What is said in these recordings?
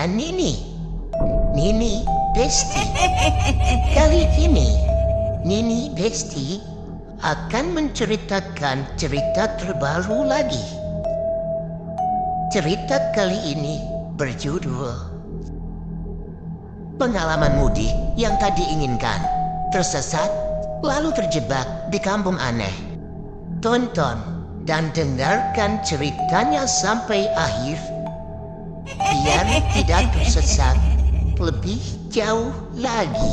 dengan Nini Besti. Kali ini Nini Besti akan menceritakan cerita terbaru lagi. Cerita kali ini berjudul Pengalaman mudik yang tak diinginkan, tersesat lalu terjebak di kampung aneh. Tonton dan dengarkan ceritanya sampai akhir biar tidak tersesat lebih jauh lagi.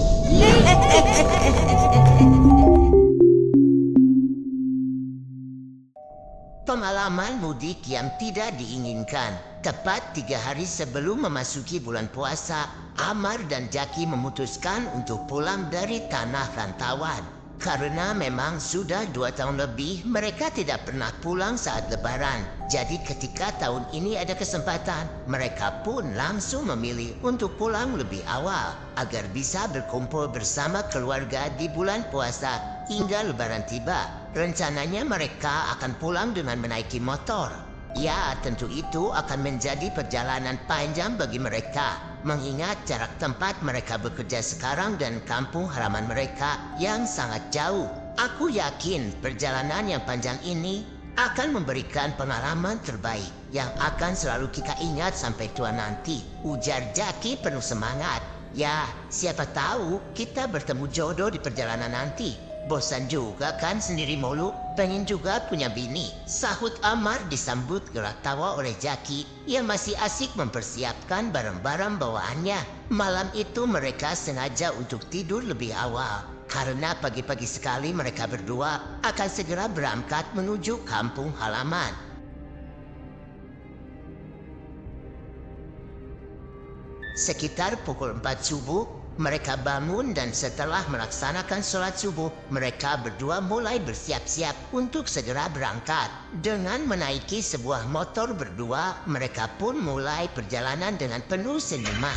Pengalaman mudik yang tidak diinginkan. Tepat 3 hari sebelum memasuki bulan puasa, Amar dan Jaki memutuskan untuk pulang dari tanah rantauan. Karena memang sudah 2 tahun lebih mereka tidak pernah pulang saat lebaran. Jadi ketika tahun ini ada kesempatan, mereka pun langsung memilih untuk pulang lebih awal agar bisa berkumpul bersama keluarga di bulan puasa hingga lebaran tiba. Rencananya mereka akan pulang dengan menaiki motor. Ya, tentu itu akan menjadi perjalanan panjang bagi mereka, mengingat jarak tempat mereka bekerja sekarang dan kampung halaman mereka yang sangat jauh. Aku yakin perjalanan yang panjang ini akan memberikan pengalaman terbaik yang akan selalu kita ingat sampai tua nanti, ujar Jaki penuh semangat. Ya, siapa tahu kita bertemu jodoh di perjalanan nanti. Bosan juga kan sendiri mulu, pengen juga punya bini, sahut Amar disambut gelak tawa oleh Jaki yang masih asik mempersiapkan barang-barang bawaannya. Malam itu mereka sengaja untuk tidur lebih awal, karena pagi-pagi sekali mereka berdua akan segera berangkat menuju kampung halaman. Sekitar pukul 4 subuh, mereka bangun dan setelah melaksanakan sholat subuh, mereka berdua mulai bersiap-siap untuk segera berangkat. Dengan menaiki sebuah motor berdua, mereka pun mulai perjalanan dengan penuh senyuman.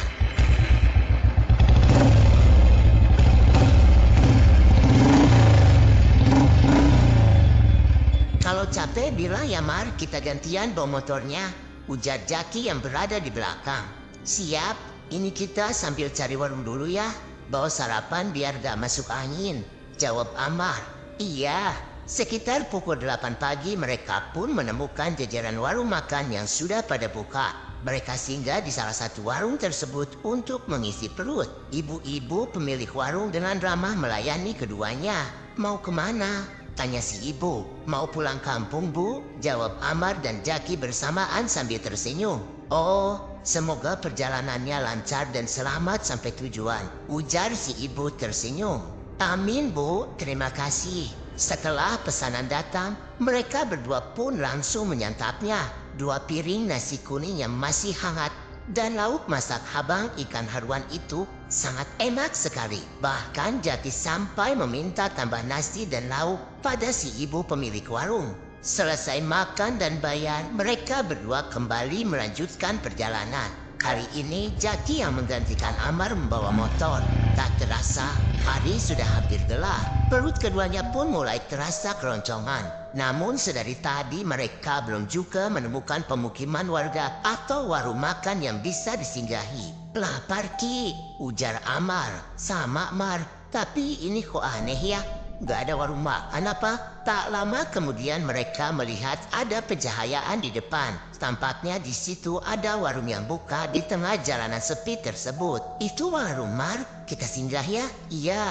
Kalau capek bilang ya Mar, kita gantian bawa motornya, ujar Jaki yang berada di belakang. Siap. Ini kita sambil cari warung dulu ya. Bawa sarapan biar gak masuk angin, jawab Amar. Iya, sekitar pukul 8 pagi mereka pun menemukan jajaran warung makan yang sudah pada buka. Mereka singgah di salah satu warung tersebut untuk mengisi perut. Ibu-ibu pemilik warung dengan ramah melayani keduanya. Mau kemana? Tanya si ibu. Mau pulang kampung bu? Jawab Amar dan Jaki bersamaan sambil tersenyum. Oh, semoga perjalanannya lancar dan selamat sampai tujuan, ujar si ibu tersenyum. Amin bu, terima kasih. Setelah pesanan datang, mereka berdua pun langsung menyantapnya. 2 piring nasi kuning yang masih hangat dan lauk masak habang ikan haruan itu sangat enak sekali. Bahkan Jaki sampai meminta tambah nasi dan lauk pada si ibu pemilik warung. Selesai makan dan bayar, mereka berdua kembali melanjutkan perjalanan. Kali ini Jaki yang menggantikan Amar membawa motor. Tak terasa, hari sudah hampir gelap. Perut keduanya pun mulai terasa keroncongan. Namun sedari tadi mereka belum juga menemukan pemukiman warga atau warung makan yang bisa disinggahi. Lapar Ki, ujar Amar. Sama Mar, tapi ini kok aneh ya? Gak ada warung makan apa? Tak lama kemudian mereka melihat ada pencahayaan di depan. Tampaknya di situ ada warung yang buka di tengah jalanan sepi tersebut. Itu warung Mar, kita singgah ya? Iya.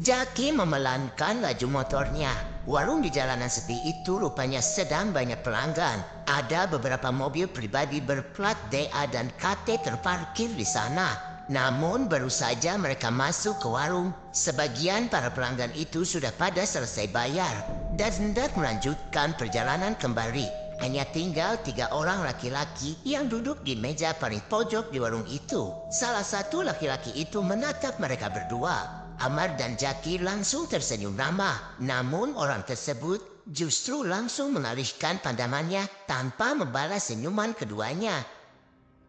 Jaki memelankan laju motornya. Warung di jalanan sepi itu rupanya sedang banyak pelanggan. Ada beberapa mobil pribadi berplat DA dan KT terparkir di sana. Namun baru saja mereka masuk ke warung, sebagian para pelanggan itu sudah pada selesai bayar dan hendak melanjutkan perjalanan kembali. Hanya tinggal 3 orang laki-laki yang duduk di meja paling pojok di warung itu. Salah satu laki-laki itu menatap mereka berdua. Amar dan Jaki langsung tersenyum ramah. Namun orang tersebut justru langsung mengalihkan pandangannya tanpa membalas senyuman keduanya.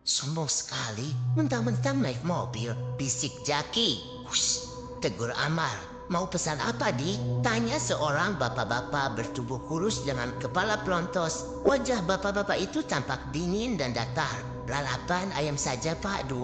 Sombong sekali, mentang-mentang naik mobil, bisik Jaki. Hush, tegur Amar. Mau pesan apa di? Tanya seorang bapak-bapak bertubuh kurus dengan kepala pelontos. Wajah bapak-bapak itu tampak dingin dan datar. Lalapan ayam saja pak, 2,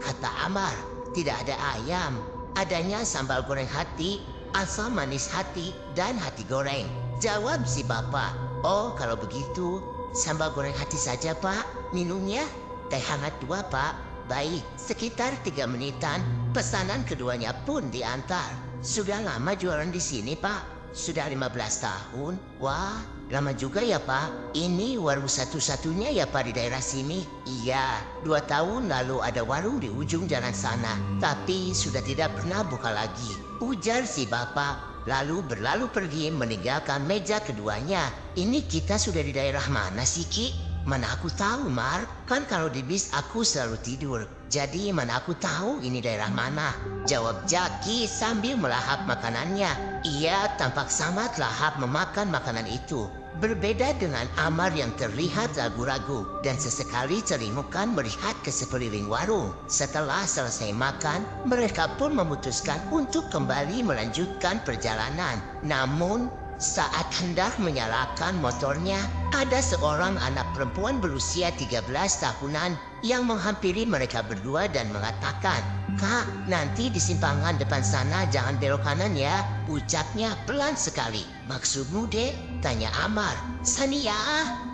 kata Amar. Tidak ada ayam, adanya sambal goreng hati, asam manis hati, dan hati goreng. Jawab si bapak. Oh kalau begitu, sambal goreng hati saja pak. Minumnya? Teh hangat 2 pak. Baik, sekitar 3 menitan, pesanan keduanya pun diantar. Sudah lama jualan di sini pak? Sudah 15 tahun. Wah, lama juga ya pak. Ini warung satu-satunya ya pak di daerah sini? Iya, 2 tahun lalu ada warung di ujung jalan sana, tapi sudah tidak pernah buka lagi, ujar si bapak. Lalu berlalu pergi meninggalkan meja keduanya. Ini kita sudah di daerah mana sih Ki? Mana aku tahu Mar, kan kalau di bis aku selalu tidur. Jadi mana aku tahu ini daerah mana? Jawab Jaki sambil melahap makanannya. Ia tampak sangat lahap memakan makanan itu. Berbeda dengan Amar yang terlihat ragu-ragu dan sesekali celingukan melihat ke sekeliling warung. Setelah selesai makan, mereka pun memutuskan untuk kembali melanjutkan perjalanan. Namun, saat hendak menyalakan motornya, ada seorang anak perempuan berusia 13 tahunan yang menghampiri mereka berdua dan mengatakan, "Kak, nanti di simpangan depan sana jangan belok kanan ya," ucapnya pelan sekali. "Maksudmu dek?" tanya Amar. "Sania,"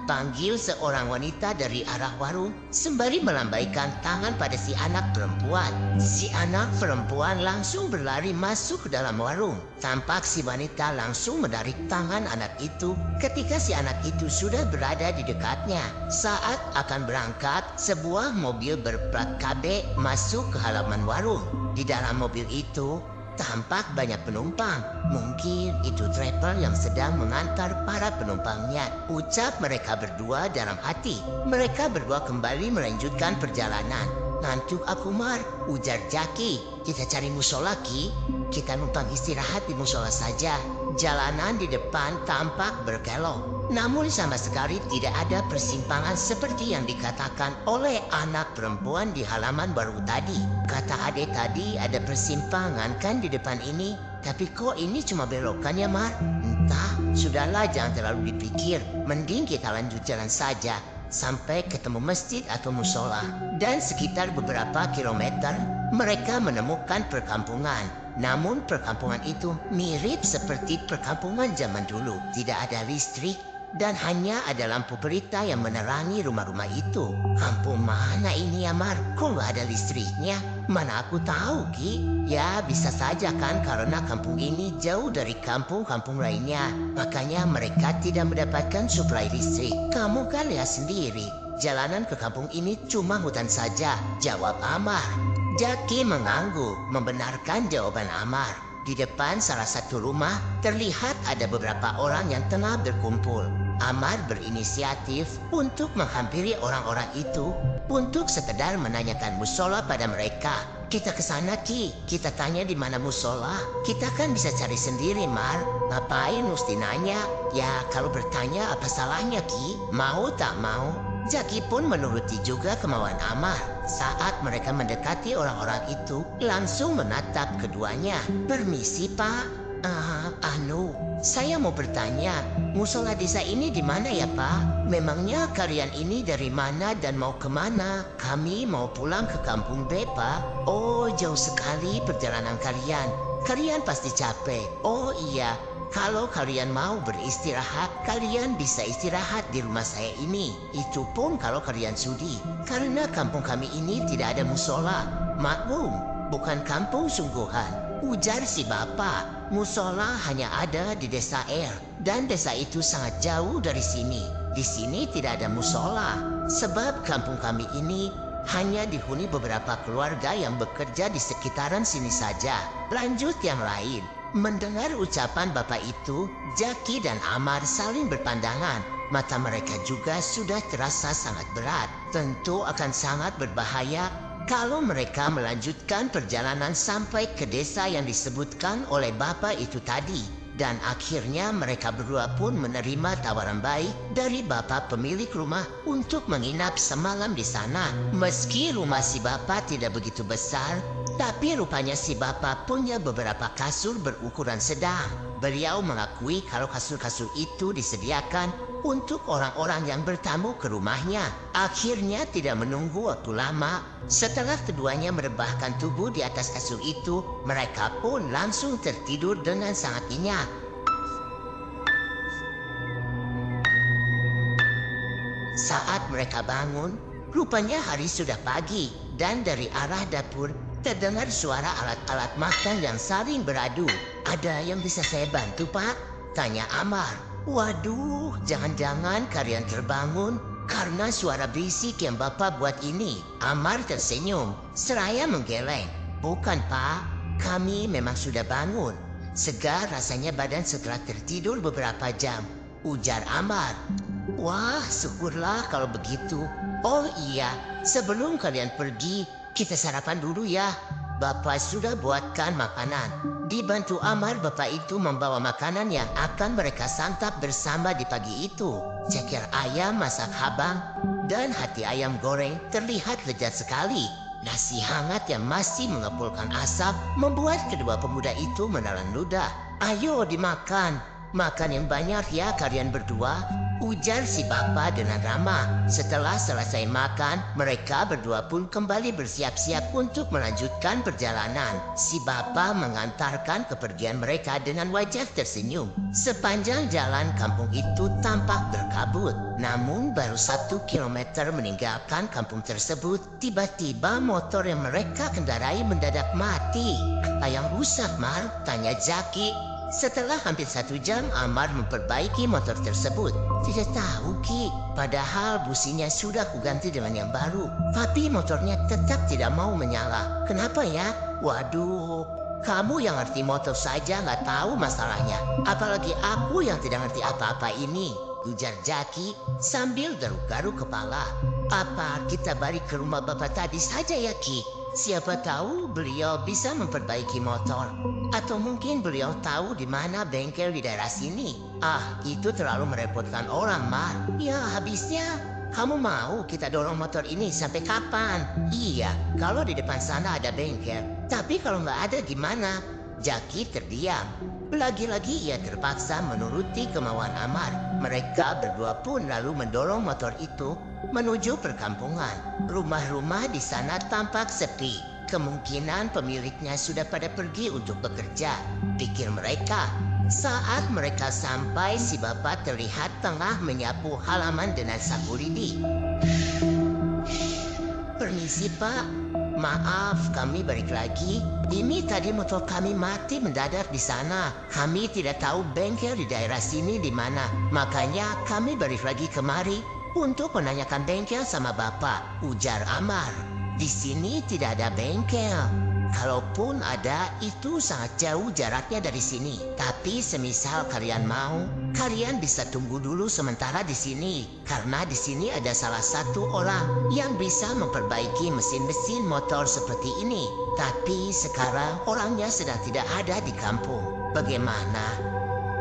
panggil seorang wanita dari arah warung sembari melambaikan tangan pada si anak perempuan. Si anak perempuan langsung berlari masuk ke dalam warung. Tampak si wanita langsung menarik tangan anak itu ketika si anak itu sudah berada di dekatnya. Saat akan berangkat, sebuah mobil berplat KB masuk ke halaman warung. Di dalam mobil itu tampak banyak penumpang. Mungkin itu travel yang sedang mengantar para penumpangnya, ucap mereka berdua dalam hati. Mereka berdua kembali melanjutkan perjalanan. "Ngantuk aku Mar," ujar Jaki. "Kita cari musola Ki. Kita numpang istirahat di musola saja." Jalanan di depan tampak berkelok, namun sama sekali tidak ada persimpangan seperti yang dikatakan oleh anak perempuan di halaman baru tadi. Kata Ade tadi ada persimpangan kan di depan ini, tapi kok ini cuma belokan ya Mar? Entah, sudahlah jangan terlalu dipikir. Mending kita lanjut jalan saja sampai ketemu masjid atau musola. Dan sekitar beberapa kilometer mereka menemukan perkampungan. Namun perkampungan itu mirip seperti perkampungan zaman dulu. Tidak ada listrik dan hanya ada lampu pelita yang menerangi rumah-rumah itu. Kampung mana ini ya Mar? Kok nggak ada listriknya? Mana aku tahu Ki? Ya bisa saja kan karena kampung ini jauh dari kampung-kampung lainnya. Makanya mereka tidak mendapatkan suplai listrik. Kamu kan lihat sendiri, jalanan ke kampung ini cuma hutan saja, jawab Amar. Jaki mengangguk membenarkan jawaban Amar. Di depan salah satu rumah terlihat ada beberapa orang yang tengah berkumpul. Amar berinisiatif untuk menghampiri orang-orang itu untuk sekedar menanyakan musola pada mereka. "Kita ke sana Ki, kita tanya di mana musola. Kita kan bisa cari sendiri Mar. Ngapain mesti nanya? Ya kalau bertanya apa salahnya Ki? Mau tak mau?" Jaki pun menuruti juga kemauan Amar. Saat mereka mendekati orang-orang itu, langsung menatap keduanya. "Permisi Pak, saya mau bertanya, musola desa ini di mana ya Pak? Memangnya kalian ini dari mana dan mau kemana? Kami mau pulang ke kampung B Pak." "Oh jauh sekali perjalanan kalian. Kalian pasti capek." "Oh iya. Kalau kalian mau beristirahat, kalian bisa istirahat di rumah saya ini. Itu pun kalau kalian sudi. Karena kampung kami ini tidak ada musola. Maklum, bukan kampung sungguhan," ujar si bapak. "Musola hanya ada di desa R, dan desa itu sangat jauh dari sini. Di sini tidak ada musola, sebab kampung kami ini hanya dihuni beberapa keluarga yang bekerja di sekitaran sini saja." Lanjut yang lain. Mendengar ucapan bapak itu, Jaki dan Amar saling berpandangan. Mata mereka juga sudah terasa sangat berat. Tentu akan sangat berbahaya kalau mereka melanjutkan perjalanan sampai ke desa yang disebutkan oleh bapak itu tadi. Dan akhirnya mereka berdua pun menerima tawaran baik dari bapak pemilik rumah untuk menginap semalam di sana. Meski rumah si bapak tidak begitu besar, tapi rupanya si bapak punya beberapa kasur berukuran sedang. Beliau mengakui kalau kasur-kasur itu disediakan untuk orang-orang yang bertamu ke rumahnya. Akhirnya tidak menunggu waktu lama, setelah keduanya merebahkan tubuh di atas kasur itu, mereka pun langsung tertidur dengan sangat nyenyak. Saat mereka bangun, rupanya hari sudah pagi dan dari arah dapur terdengar suara alat-alat makan yang saling beradu. "Ada yang bisa saya bantu, Pak?" tanya Amar. "Waduh, jangan-jangan kalian terbangun karena suara berisik yang Bapak buat ini." Amar tersenyum, seraya menggeleng. "Bukan, Pak. Kami memang sudah bangun. Segar rasanya badan setelah tertidur beberapa jam," ujar Amar. "Wah, syukurlah kalau begitu. Oh iya, sebelum kalian pergi, kita sarapan dulu ya. Bapak sudah buatkan makanan." Dibantu Amar, bapak itu membawa makanan yang akan mereka santap bersama di pagi itu. Ceker ayam masak habang dan hati ayam goreng terlihat lezat sekali. Nasi hangat yang masih mengepulkan asap membuat kedua pemuda itu menelan ludah. "Ayo dimakan. Makan yang banyak ya kalian berdua," ujar si bapak dengan ramah. Setelah selesai makan, mereka berdua pun kembali bersiap-siap untuk melanjutkan perjalanan. Si bapak mengantarkan kepergian mereka dengan wajah tersenyum. Sepanjang jalan kampung itu tampak berkabut. Namun baru 1 kilometer meninggalkan kampung tersebut, tiba-tiba motor yang mereka kendarai mendadak mati. "Apa yang rusak, Mar?" tanya Jaki. Setelah hampir 1 jam Amar memperbaiki motor tersebut. "Tidak tahu, Ki. Padahal businya sudah kuganti dengan yang baru. Tapi motornya tetap tidak mau menyala. Kenapa ya?" "Waduh, kamu yang ngerti motor saja nggak tahu masalahnya. Apalagi aku yang tidak ngerti apa-apa ini," ujar Jaki sambil garuk-garuk kepala. "Apa kita balik ke rumah bapak tadi saja ya, Ki? Siapa tahu beliau bisa memperbaiki motor. Atau mungkin beliau tahu di mana bengkel di daerah sini." "Ah, itu terlalu merepotkan orang, Mar. Ya, habisnya kamu mau kita dorong motor ini sampai kapan?" "Iya, kalau di depan sana ada bengkel. Tapi kalau nggak ada gimana?" Jaki terdiam. Lagi-lagi ia terpaksa menuruti kemauan Amar. Mereka berdua pun lalu mendorong motor itu menuju perkampungan. Rumah-rumah di sana tampak sepi. Kemungkinan pemiliknya sudah pada pergi untuk bekerja, pikir mereka. Saat mereka sampai, si bapak terlihat tengah menyapu halaman dengan sapu lidi. "Permisi, Pak. Maaf, kami balik lagi. Ini tadi motor kami mati mendadak di sana. Kami tidak tahu bengkel di daerah sini di mana. Makanya kami balik lagi kemari untuk menanyakan bengkel sama Bapak," ujar Amar. "Di sini tidak ada bengkel. Kalaupun ada, itu sangat jauh jaraknya dari sini. Tapi semisal kalian mau, kalian bisa tunggu dulu sementara di sini. Karena di sini ada salah satu orang yang bisa memperbaiki mesin-mesin motor seperti ini. Tapi sekarang orangnya sedang tidak ada di kampung. Bagaimana?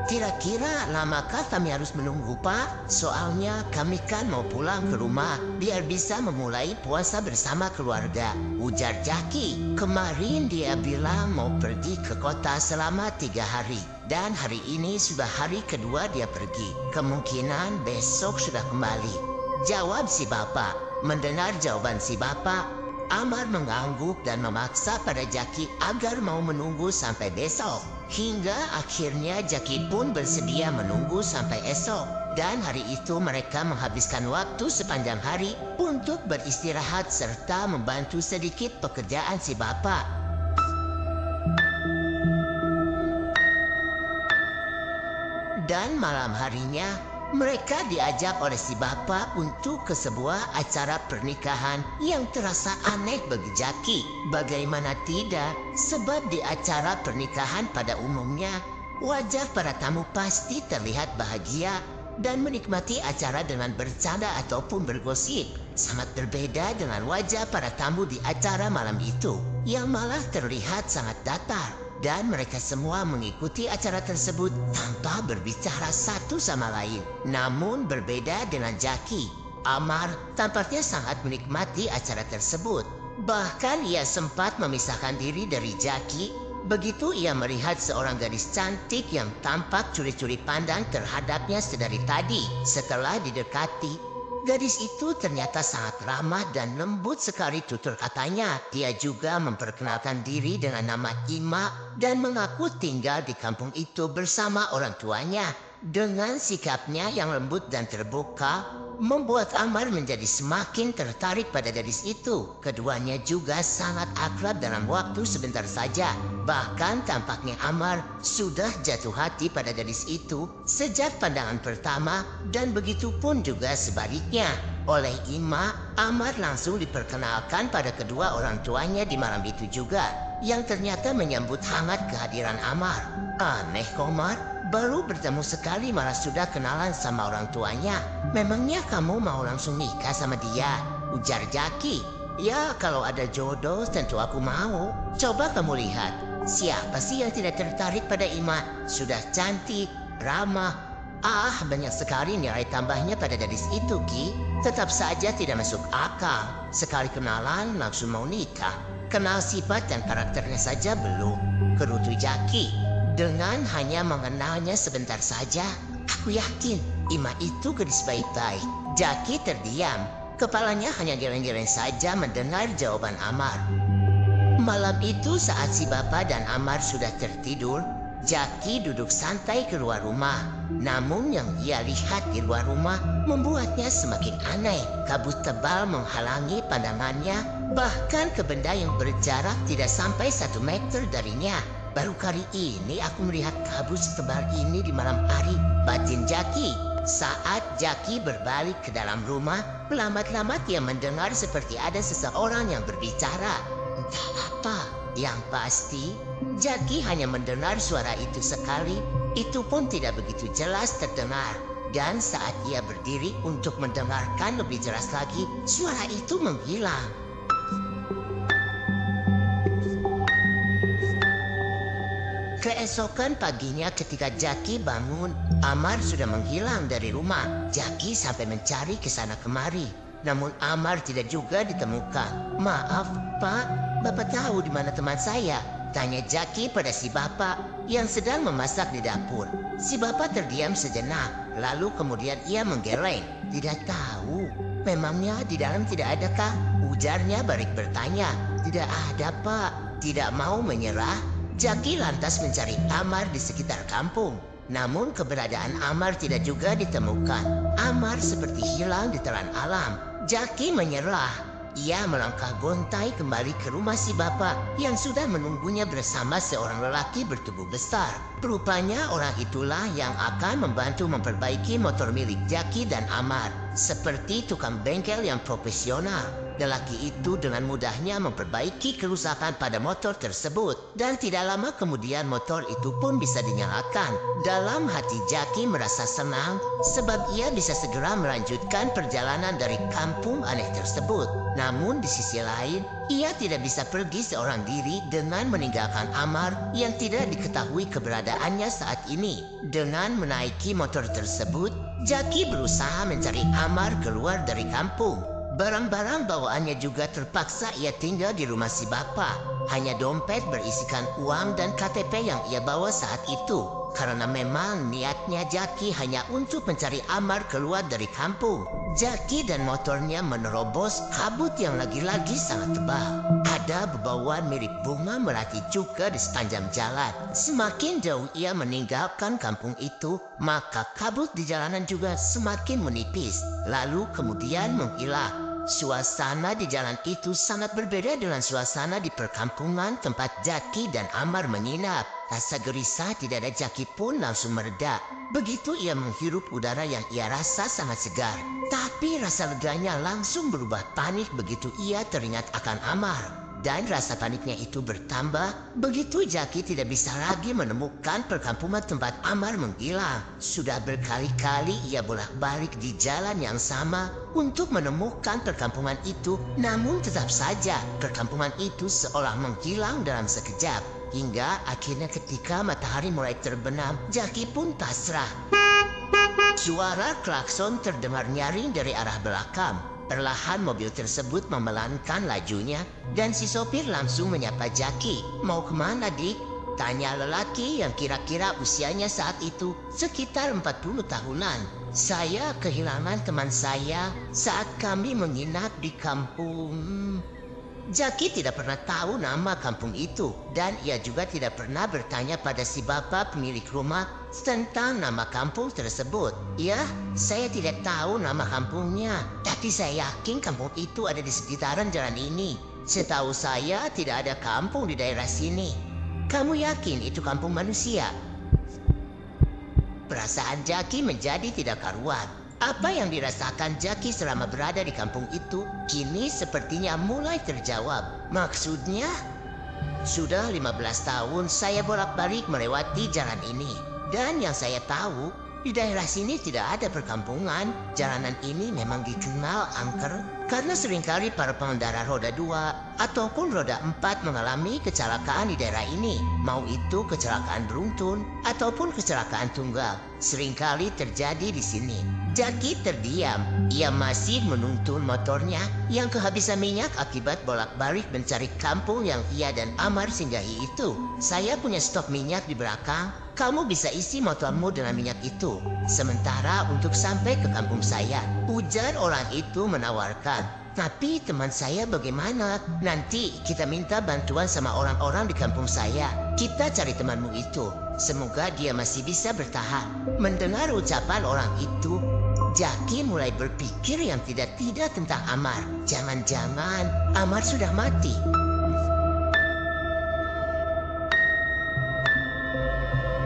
Kira-kira lamakah kami harus menunggu, Pak? Soalnya kami kan mau pulang ke rumah biar bisa memulai puasa bersama keluarga," ujar Jaki. Kemarin dia bilang mau pergi ke kota selama 3 hari. Dan hari ini sudah hari kedua dia pergi. Kemungkinan besok sudah kembali, jawab si bapak. Mendengar jawaban si bapak, Amar mengangguk dan memaksa pada Jaki agar mau menunggu sampai besok. Hingga akhirnya Jaki pun bersedia menunggu sampai esok. Dan hari itu mereka menghabiskan waktu sepanjang hari untuk beristirahat serta membantu sedikit pekerjaan si bapak. Dan malam harinya, mereka diajak oleh si bapak untuk ke sebuah acara pernikahan yang terasa aneh bagi Jaki. Bagaimana tidak, sebab di acara pernikahan pada umumnya, wajah para tamu pasti terlihat bahagia dan menikmati acara dengan bercanda ataupun bergosip. Sangat berbeda dengan wajah para tamu di acara malam itu, yang malah terlihat sangat datar. Dan mereka semua mengikuti acara tersebut tanpa berbicara satu sama lain. Namun berbeda dengan Jaki, Amar tampaknya sangat menikmati acara tersebut. Bahkan ia sempat memisahkan diri dari Jaki Begitu ia melihat seorang gadis cantik yang tampak curi-curi pandang terhadapnya sedari tadi. Setelah didekati, gadis itu ternyata sangat ramah dan lembut sekali tutur katanya. Dia juga memperkenalkan diri dengan nama Ima dan mengaku tinggal di kampung itu bersama orang tuanya. Dengan sikapnya yang lembut dan terbuka, membuat Amar menjadi semakin tertarik pada gadis itu. Keduanya juga sangat akrab dalam waktu sebentar saja. Bahkan tampaknya Amar sudah jatuh hati pada gadis itu sejak pandangan pertama, dan begitu pun juga sebaliknya. Oleh Ima, Amar langsung diperkenalkan pada kedua orang tuanya di malam itu juga, yang ternyata menyambut hangat kehadiran Amar. Aneh, Komar, baru bertemu sekali malah sudah kenalan sama orang tuanya. Memangnya kamu mau langsung nikah sama dia? Ujar Jaki. Ya, kalau ada jodoh tentu aku mau. Coba kamu lihat, siapa sih yang tidak tertarik pada Ima? Sudah cantik, ramah. Banyak sekali nilai tambahnya pada gadis itu, Ki. Tetap saja tidak masuk akal. Sekali kenalan langsung mau nikah. Kenal sifat dan karakternya saja belum. Kerutu Jaki. Dengan hanya mengenalnya sebentar saja, aku yakin Ima itu gadis baik-baik. Jaki terdiam. Kepalanya hanya geleng-geleng saja mendengar jawaban Amar. Malam itu saat si Bapak dan Amar sudah tertidur, Jaki duduk santai keluar rumah. Namun yang ia lihat di luar rumah membuatnya semakin aneh. Kabut tebal menghalangi pandangannya, bahkan ke benda yang berjarak tidak sampai 1 meter darinya. Baru kali ini aku melihat kabut setebal ini di malam hari, batin Jaki. Saat Jaki berbalik ke dalam rumah, lambat-lambat ia mendengar seperti ada seseorang yang berbicara. Entah apa, yang pasti Jaki hanya mendengar suara itu sekali, itu pun tidak begitu jelas terdengar. Dan saat ia berdiri untuk mendengarkan lebih jelas lagi, suara itu menghilang. Keesokan paginya ketika Jaki bangun, Amar sudah menghilang dari rumah. Jaki sampai mencari ke sana kemari, namun Amar tidak juga ditemukan. Maaf, Pak, Bapak tahu di mana teman saya? Tanya Jaki pada si Bapak yang sedang memasak di dapur. Si Bapak terdiam sejenak, lalu kemudian ia menggeleng. Tidak tahu. Memangnya di dalam tidak adakah? Ujarnya balik bertanya. Tidak ada, Pak. Tidak mau menyerah, Jaki lantas mencari Amar di sekitar kampung. Namun keberadaan Amar tidak juga ditemukan. Amar seperti hilang di telan alam. Jaki menyerah. Ia melangkah gontai kembali ke rumah si Bapak yang sudah menunggunya bersama seorang lelaki bertubuh besar. Rupanya orang itulah yang akan membantu memperbaiki motor milik Jaki dan Amar. Seperti tukang bengkel yang profesional, lelaki itu dengan mudahnya memperbaiki kerusakan pada motor tersebut. Dan tidak lama kemudian motor itu pun bisa dinyalakan. Dalam hati Jaki merasa senang sebab ia bisa segera melanjutkan perjalanan dari kampung aneh tersebut. Namun di sisi lain, ia tidak bisa pergi seorang diri dengan meninggalkan Amar yang tidak diketahui keberadaannya saat ini. Dengan menaiki motor tersebut, Jaki berusaha mencari Amar keluar dari kampung. Barang-barang bawaannya juga terpaksa ia tinggal di rumah si Bapak. Hanya dompet berisikan uang dan KTP yang ia bawa saat itu. Karena memang niatnya Jaki hanya untuk mencari Amar keluar dari kampung. Jaki dan motornya menerobos kabut yang lagi-lagi sangat tebal. Ada bebauan mirip bunga melati juga di sepanjang jalan. Semakin jauh ia meninggalkan kampung itu, maka kabut di jalanan juga semakin menipis, lalu kemudian menghilang. Suasana di jalan itu sangat berbeda dengan suasana di perkampungan tempat Jaki dan Amar menginap. Rasa gerisah di dada Jaki pun langsung mereda. Begitu ia menghirup udara yang ia rasa sangat segar. Tapi rasa leganya langsung berubah panik begitu ia teringat akan Amar. Dan rasa paniknya itu bertambah begitu Jaki tidak bisa lagi menemukan perkampungan tempat Amar menghilang. Sudah berkali-kali ia bolak-balik di jalan yang sama untuk menemukan perkampungan itu, namun tetap saja perkampungan itu seolah menghilang dalam sekejap. Hingga akhirnya ketika matahari mulai terbenam, Jaki pun pasrah. Suara klakson terdengar nyaring dari arah belakang. Perlahan mobil tersebut memelankan lajunya dan si sopir langsung menyapa Jaki. Mau kemana, Dik? Tanya lelaki yang kira-kira usianya saat itu sekitar 40 tahunan. Saya kehilangan teman saya saat kami menginap di kampung. Jaki tidak pernah tahu nama kampung itu dan ia juga tidak pernah bertanya pada si bapak pemilik rumah tentang nama kampung tersebut. Ya, saya tidak tahu nama kampungnya, tapi saya yakin kampung itu ada di sekitaran jalan ini. Setahu saya tidak ada kampung di daerah sini. Kamu yakin itu kampung manusia? Perasaan Jaki menjadi tidak karuan. Apa yang dirasakan Jaki selama berada di kampung itu kini sepertinya mulai terjawab. Maksudnya, sudah 15 tahun saya bolak-balik melewati jalan ini. Dan yang saya tahu, di daerah sini tidak ada perkampungan. Jalanan ini memang dikenal angker karena seringkali para pengendara roda 2 ataupun roda 4 mengalami kecelakaan di daerah ini. Mau itu kecelakaan beruntun ataupun kecelakaan tunggal. Seringkali terjadi di sini. Jaki terdiam. Ia masih menuntun motornya yang kehabisan minyak akibat bolak-balik mencari kampung yang ia dan Amar singgahi itu. Saya punya stok minyak di belakang. Kamu bisa isi motormu dengan minyak itu. Sementara untuk sampai ke kampung saya, ujar orang itu menawarkan. Tapi teman saya bagaimana? Nanti kita minta bantuan sama orang-orang di kampung saya. Kita cari temanmu itu. Semoga dia masih bisa bertahan. Mendengar ucapan orang itu, Jaki mulai berpikir yang tidak-tidak tentang Amar. Jangan-jangan Amar sudah mati.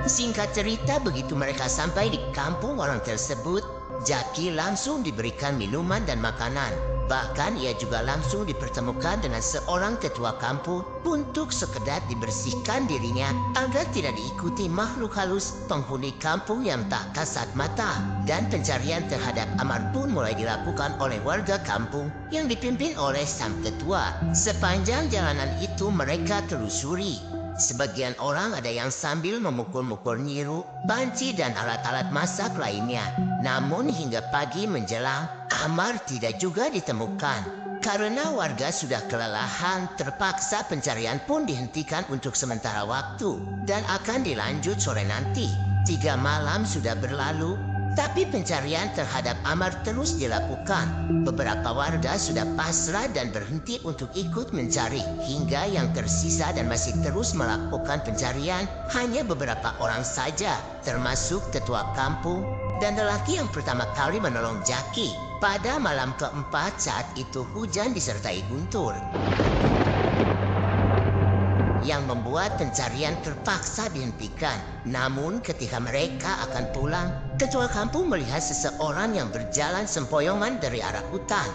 Singkat cerita, begitu mereka sampai di kampung orang tersebut, Jaki langsung diberikan minuman dan makanan. Bahkan ia juga langsung dipertemukan dengan seorang ketua kampung untuk sekedar dibersihkan dirinya agar tidak diikuti makhluk halus penghuni kampung yang tak kasat mata. Dan pencarian terhadap Amar pun mulai dilakukan oleh warga kampung yang dipimpin oleh sang ketua. Sepanjang jalanan itu mereka telusuri. Sebagian orang ada yang sambil memukul-mukul nyiru, banci dan alat-alat masak lainnya. Namun hingga pagi menjelang, Amar tidak juga ditemukan. Karena warga sudah kelelahan, terpaksa pencarian pun dihentikan untuk sementara waktu dan akan dilanjut sore nanti. 3 malam sudah berlalu, tapi pencarian terhadap Amar terus dilakukan. Beberapa warga sudah pasrah dan berhenti untuk ikut mencari. Hingga yang tersisa dan masih terus melakukan pencarian hanya beberapa orang saja, termasuk ketua kampung dan lelaki yang pertama kali menolong Jaki. Pada malam keempat saat itu hujan disertai guntur, yang membuat pencarian terpaksa dihentikan. Namun ketika mereka akan pulang, ketua kampung melihat seseorang yang berjalan sempoyongan dari arah hutan.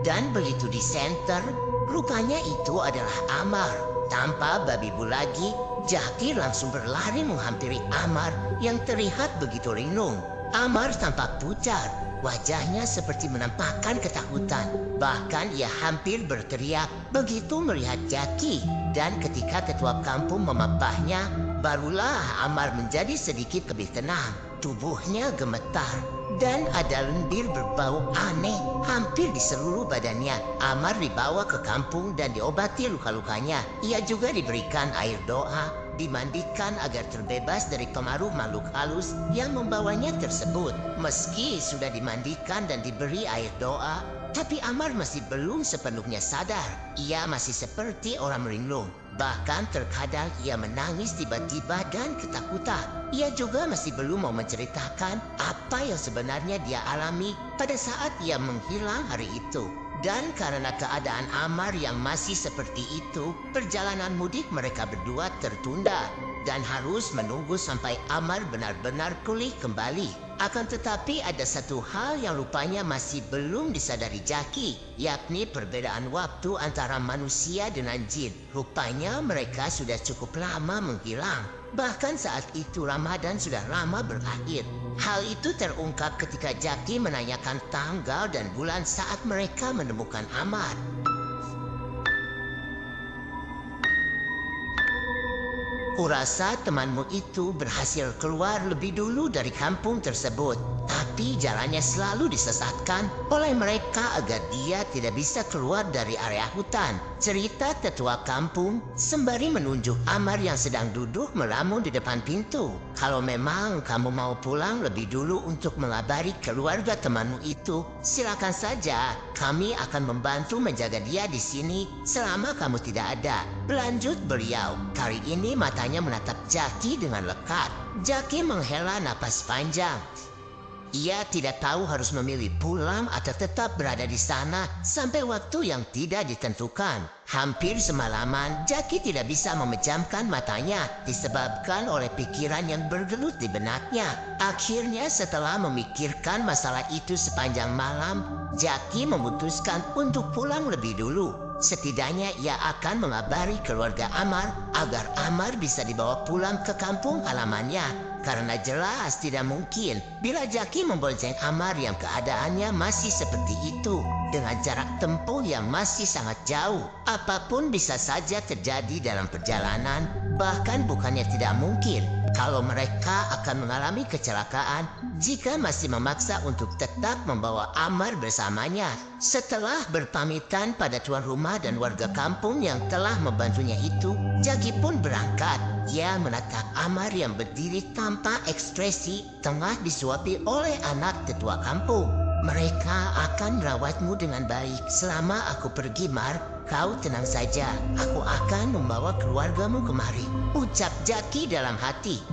Dan begitu disenter, rupanya itu adalah Amar. Tanpa babi bu lagi, Jaki langsung berlari menghampiri Amar yang terlihat begitu linglung. Amar tampak pucat, wajahnya seperti menampakkan ketakutan. Bahkan ia hampir berteriak begitu melihat Jaki. Dan ketika ketua kampung memapahnya, barulah Amar menjadi sedikit lebih tenang. Tubuhnya gemetar dan ada lendir berbau aneh hampir di seluruh badannya. Amar dibawa ke kampung dan diobati luka-lukanya. Ia juga diberikan air doa, dimandikan agar terbebas dari pengaruh makhluk halus yang membawanya tersebut. Meski sudah dimandikan dan diberi air doa, tapi Amar masih belum sepenuhnya sadar. Ia masih seperti orang melinglung. Bahkan terkadang ia menangis tiba-tiba dan ketakutan. Ia juga masih belum mau menceritakan apa yang sebenarnya dia alami pada saat ia menghilang hari itu. Dan karena keadaan Amar yang masih seperti itu, perjalanan mudik mereka berdua tertunda dan harus menunggu sampai Amar benar-benar pulih kembali. Akan tetapi ada satu hal yang rupanya masih belum disadari Jaki, yakni perbedaan waktu antara manusia dengan jin. Rupanya mereka sudah cukup lama menghilang. Bahkan saat itu Ramadan sudah lama berakhir. Hal itu terungkap ketika Jaki menanyakan tanggal dan bulan saat mereka menemukan Amar. Kurasa temanmu itu berhasil keluar lebih dulu dari kampung tersebut. Tapi jalannya selalu disesatkan oleh mereka agar dia tidak bisa keluar dari area hutan. Cerita tetua kampung sembari menunjuk Amar yang sedang duduk melamun di depan pintu. Kalau memang kamu mau pulang lebih dulu untuk mengabari keluarga temanmu itu, silakan saja. Kami akan membantu menjaga dia di sini selama kamu tidak ada. Lanjut beliau. Kali ini matanya menatap Jaki dengan lekat. Jaki menghela napas panjang. Ia tidak tahu harus memilih pulang atau tetap berada di sana sampai waktu yang tidak ditentukan. Hampir semalaman, Jaki tidak bisa memejamkan matanya disebabkan oleh pikiran yang bergelut di benaknya. Akhirnya setelah memikirkan masalah itu sepanjang malam, Jaki memutuskan untuk pulang lebih dulu. Setidaknya ia akan mengabari keluarga Amar agar Amar bisa dibawa pulang ke kampung halamannya. Karena jelas tidak mungkin bila Jaki membonceng Amar yang keadaannya masih seperti itu dengan jarak tempuh yang masih sangat jauh. Apapun bisa saja terjadi dalam perjalanan, bahkan bukannya tidak mungkin kalau mereka akan mengalami kecelakaan jika masih memaksa untuk tetap membawa Amar bersamanya. Setelah berpamitan pada tuan rumah dan warga kampung yang telah membantunya itu, Jaki pun berangkat. Ia menatap Amar yang berdiri tanpa ekspresi tengah disuapi oleh anak tetua kampung. Mereka akan merawatmu dengan baik selama aku pergi, Mar. Kau tenang saja, aku akan membawa keluargamu kemari, ucap Jaki dalam hati.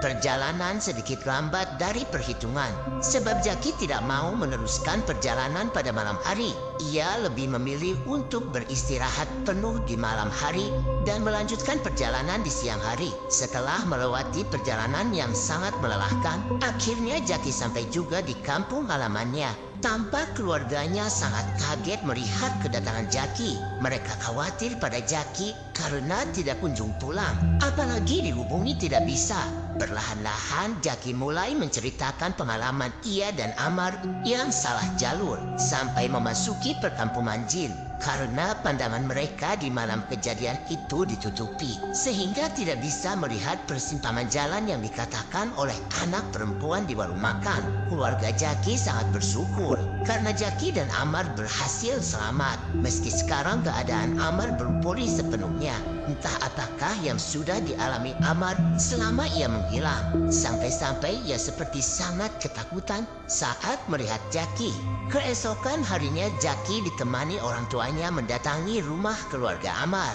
Perjalanan sedikit lambat dari perhitungan, sebab Jaki tidak mau meneruskan perjalanan pada malam hari. Ia lebih memilih untuk beristirahat penuh di malam hari dan melanjutkan perjalanan di siang hari. Setelah melewati perjalanan yang sangat melelahkan, akhirnya Jaki sampai juga di kampung halamannya. Tampak keluarganya sangat kaget melihat kedatangan Jaki. Mereka khawatir pada Jaki karena tidak kunjung pulang, apalagi dihubungi tidak bisa. Perlahan-lahan Jaki mulai menceritakan pengalaman ia dan Amar yang salah jalur sampai memasuki perkampungan jin. Karena pandangan mereka di malam kejadian itu ditutupi, sehingga tidak bisa melihat persimpangan jalan yang dikatakan oleh anak perempuan di warung makan. Keluarga Jaki sangat bersyukur karena Jaki dan Amar berhasil selamat. Meski sekarang keadaan Amar belum pulih sepenuhnya. Entah apakah yang sudah dialami Amar selama ia menghilang. Sampai-sampai ia seperti sangat ketakutan saat melihat Jaki. Keesokan harinya Jaki ditemani orang tuanya mendatangi rumah keluarga Amar.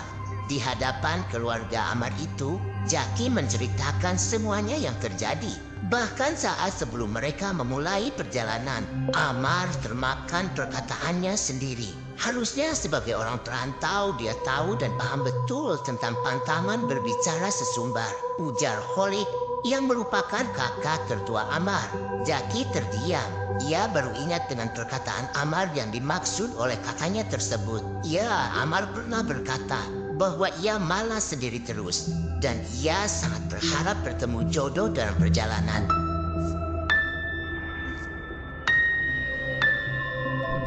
Di hadapan keluarga Amar itu, Jaki menceritakan semuanya yang terjadi. Bahkan saat sebelum mereka memulai perjalanan, Amar termakan perkataannya sendiri. Harusnya sebagai orang perantau dia tahu dan paham betul tentang pantangan berbicara sesumbar, ujar Holik yang merupakan kakak tertua Amar. Jaki terdiam. Ia baru ingat dengan perkataan Amar yang dimaksud oleh kakaknya tersebut. Ya, Amar pernah berkata bahwa ia malas sendiri terus dan ia sangat berharap bertemu jodoh dalam perjalanan.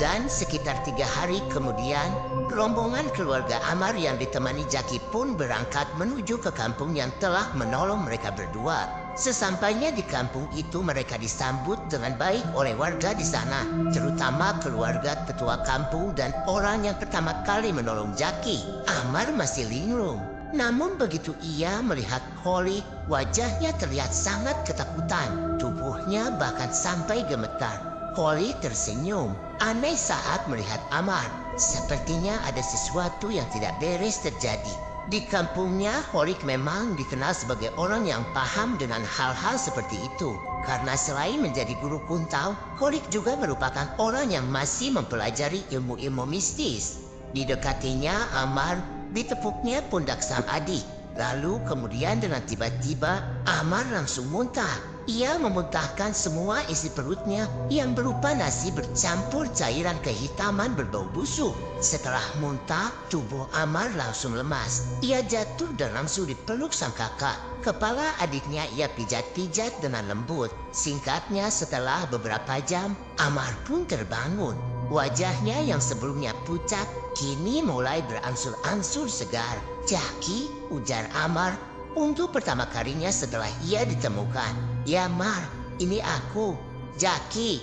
Dan sekitar 3 hari kemudian, rombongan keluarga Amar yang ditemani Jaki pun berangkat menuju ke kampung yang telah menolong mereka berdua. Sesampainya di kampung itu mereka disambut dengan baik oleh warga di sana, terutama keluarga tetua kampung dan orang yang pertama kali menolong Jaki. Amar masih linglung. Namun begitu ia melihat Holly, wajahnya terlihat sangat ketakutan. Tubuhnya bahkan sampai gemetar. Holly tersenyum, aneh saat melihat Amar. Sepertinya ada sesuatu yang tidak beres terjadi. Di kampungnya, Holik memang dikenal sebagai orang yang paham dengan hal-hal seperti itu. Karena selain menjadi guru kuntau, Holik juga merupakan orang yang masih mempelajari ilmu-ilmu mistis. Didekatinya Amar, ditepuknya pundak sang adik. Lalu kemudian dengan tiba-tiba Amar langsung muntah. Ia memuntahkan semua isi perutnya yang berupa nasi bercampur cairan kehitaman berbau busuk. Setelah muntah, tubuh Amar langsung lemas. Ia jatuh dan langsung dipeluk sang kakak. Kepala adiknya ia pijat-pijat dengan lembut. Singkatnya setelah beberapa jam, Amar pun terbangun. Wajahnya yang sebelumnya pucat, kini mulai beransur-ansur segar. Jaki, ujar Amar, untuk pertama kalinya setelah ia ditemukan. Ya Mar, ini aku, Jaki.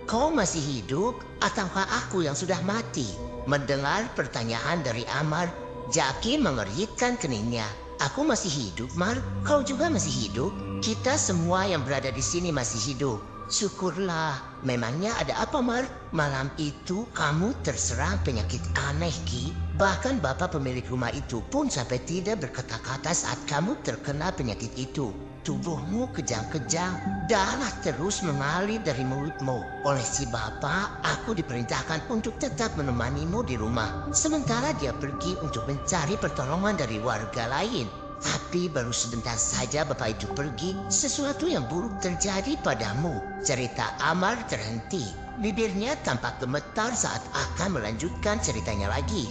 Kau masih hidup ataukah aku yang sudah mati? Mendengar pertanyaan dari Amar, Jaki mengerutkan keningnya. Aku masih hidup, Mar. Kau juga masih hidup. Kita semua yang berada di sini masih hidup. Syukurlah. Memangnya ada apa, Mar? Malam itu kamu terserang penyakit aneh, Ki. Bahkan bapak pemilik rumah itu pun sampai tidak berkata-kata saat kamu terkena penyakit itu. Tubuhmu kejang-kejang, darah terus mengalir dari mulutmu. Oleh si bapak, aku diperintahkan untuk tetap menemanimu di rumah. Sementara dia pergi untuk mencari pertolongan dari warga lain. Tapi baru sebentar saja bapak itu pergi, sesuatu yang buruk terjadi padamu. Cerita Amar terhenti. Bibirnya tampak gemetar saat akan melanjutkan ceritanya lagi.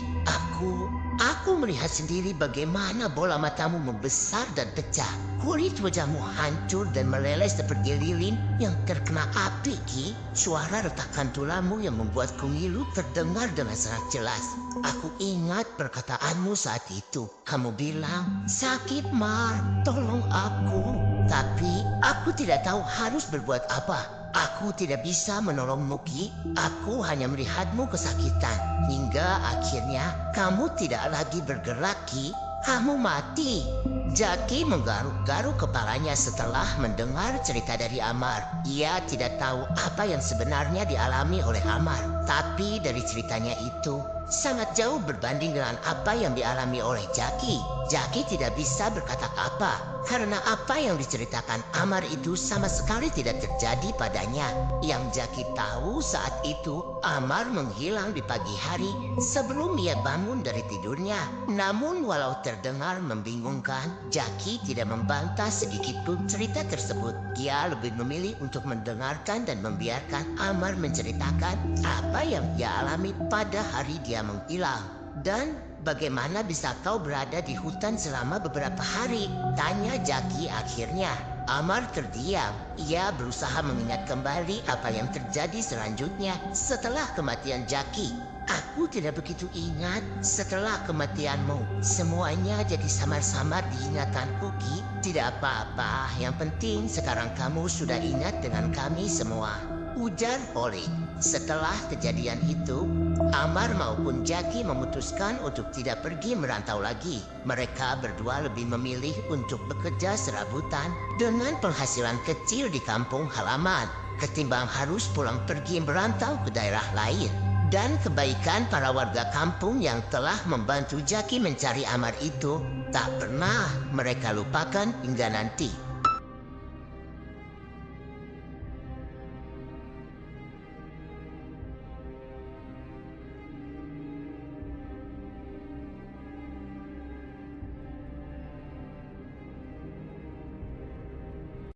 Aku melihat sendiri bagaimana bola matamu membesar dan pecah. Kulit wajahmu hancur dan meleleh seperti lilin yang terkena api, Ki. Suara retakan tulangmu yang membuatku ngilu terdengar dengan sangat jelas. Aku ingat perkataanmu saat itu. Kamu bilang, sakit Mar, tolong aku. Tapi aku tidak tahu harus berbuat apa. Aku tidak bisa menolongmu, Ki. Aku hanya melihatmu kesakitan. Hingga akhirnya kamu tidak lagi bergerak, Ki. Kamu mati. Jaki menggaruk-garuk kepalanya setelah mendengar cerita dari Amar. Ia tidak tahu apa yang sebenarnya dialami oleh Amar. Tapi dari ceritanya itu sangat jauh berbanding dengan apa yang dialami oleh Jaki. Jaki tidak bisa berkata apa karena apa yang diceritakan Amar itu sama sekali tidak terjadi padanya. Yang Jaki tahu saat itu Amar menghilang di pagi hari sebelum ia bangun dari tidurnya. Namun walau terdengar membingungkan, Jaki tidak membantah sedikit pun cerita tersebut. Dia lebih memilih untuk mendengarkan dan membiarkan Amar menceritakan apa yang ia alami pada hari dia menghilang. Dan bagaimana bisa kau berada di hutan selama beberapa hari? Tanya Jaki akhirnya. Amar terdiam. Ia berusaha mengingat kembali apa yang terjadi selanjutnya setelah kematian Jaki. Aku tidak begitu ingat setelah kematianmu. Semuanya jadi samar-samar di ingatanku, Ki. Tidak apa-apa, yang penting sekarang kamu sudah ingat dengan kami semua. Ujar Oli. Setelah kejadian itu, Amar maupun Jaki memutuskan untuk tidak pergi merantau lagi. Mereka berdua lebih memilih untuk bekerja serabutan dengan penghasilan kecil di kampung halaman ketimbang harus pulang pergi merantau ke daerah lain. Dan kebaikan para warga kampung yang telah membantu Jaki mencari Amar itu tak pernah mereka lupakan hingga nanti.